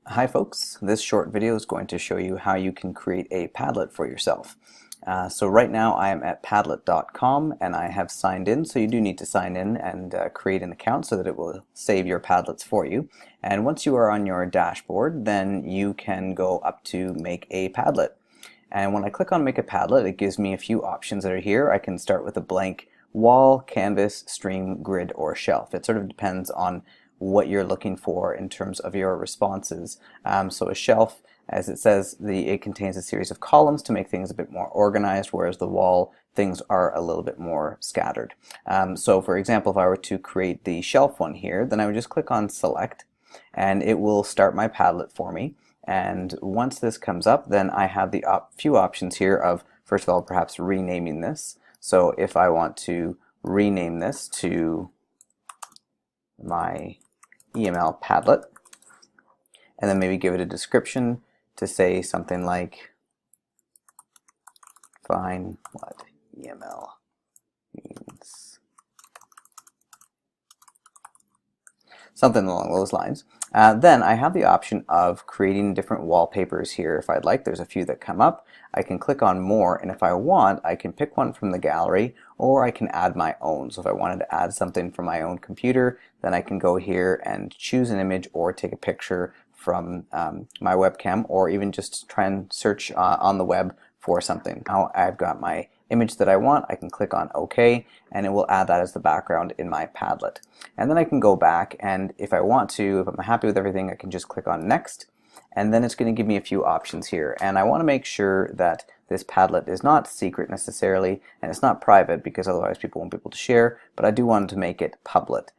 Hi folks, this short video is going to show you how you can create a Padlet for yourself. So right now I am at Padlet.com and I have signed in, so you do need to sign in and create an account so that it will save your Padlets for you. And once you are on your dashboard, then you can go up to Make a Padlet. And when I click on Make a Padlet, it gives me a few options that are here. I can start with a blank wall, canvas, stream, grid, or shelf. It sort of depends on what you're looking for in terms of your responses. So a shelf, as it says, it contains a series of columns to make things a bit more organized, whereas the wall, things are a little bit more scattered. So for example, if I were to create the shelf one here, then I would just click on Select, and it will start my Padlet for me. And once this comes up, then I have the few options here of, first of all, perhaps renaming this. So if I want to rename this to my EML Padlet, and then maybe give it a description to say something like, define what EML means. Something along those lines. Then I have the option of creating different wallpapers here if I'd like. There's a few that come up. I can click on more, and if I want, I can pick one from the gallery, or I can add my own. So if I wanted to add something from my own computer, then I can go here and choose an image or take a picture from my webcam, or even just try and search on the web for something. Now I've got my image that I want. I can click on OK, and it will add that as the background in my Padlet. And then I can go back, and if I want to, if I'm happy with everything, I can just click on Next, and then it's going to give me a few options here. And I want to make sure that this Padlet is not secret necessarily, and it's not private, because otherwise people won't be able to share, but I do want to make it public,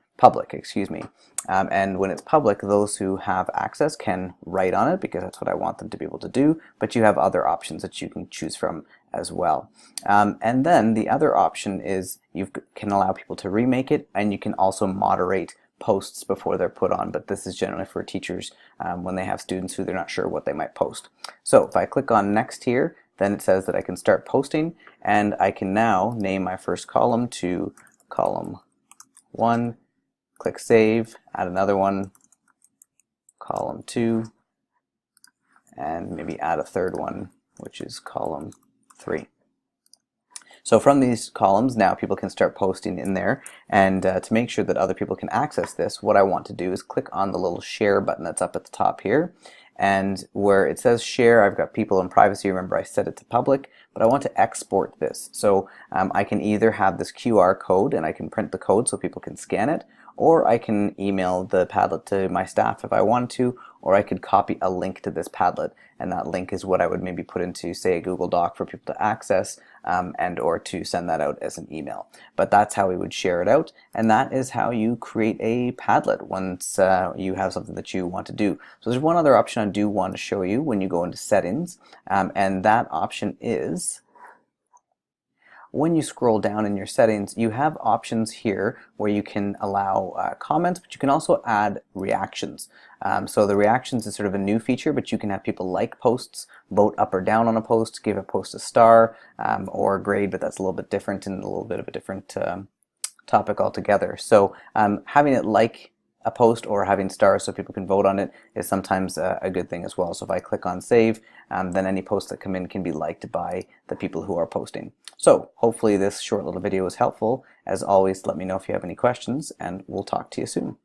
excuse me. And when it's public, those who have access can write on it, because that's what I want them to be able to do, but you have other options that you can choose from as well. And then the other option is you can allow people to remake it, and you can also moderate posts before they're put on, but this is generally for teachers when they have students who they're not sure what they might post. So if I click on Next here, then it says that I can start posting, and I can now name my first column to column 1, click Save, add another one, column 2, and maybe add a third one, which is column 3. So from these columns, now people can start posting in there, and to make sure that other people can access this, what I want to do is click on the little share button that's up at the top here, and where it says share, I've got people and privacy. Remember, I set it to public, but I want to export this. So I can either have this QR code, and I can print the code so people can scan it, or I can email the Padlet to my staff if I want to, or I could copy a link to this Padlet, and that link is what I would maybe put into, say, a Google Doc for people to access, and or to send that out as an email. But that's how we would share it out, and that is how you create a Padlet once you have something that you want to do. So there's one other option I do want to show you when you go into settings, and that option is, when you scroll down in your settings, you have options here where you can allow comments, but you can also add reactions. So the reactions is sort of a new feature, but you can have people like posts, vote up or down on a post, give a post a star or a grade, but that's a little bit different and a little bit of a different topic altogether. So having it like a post or having stars so people can vote on it is sometimes a good thing as well. So if I click on Save, then any posts that come in can be liked by the people who are posting. So hopefully this short little video was helpful. As always, let me know if you have any questions, and we'll talk to you soon.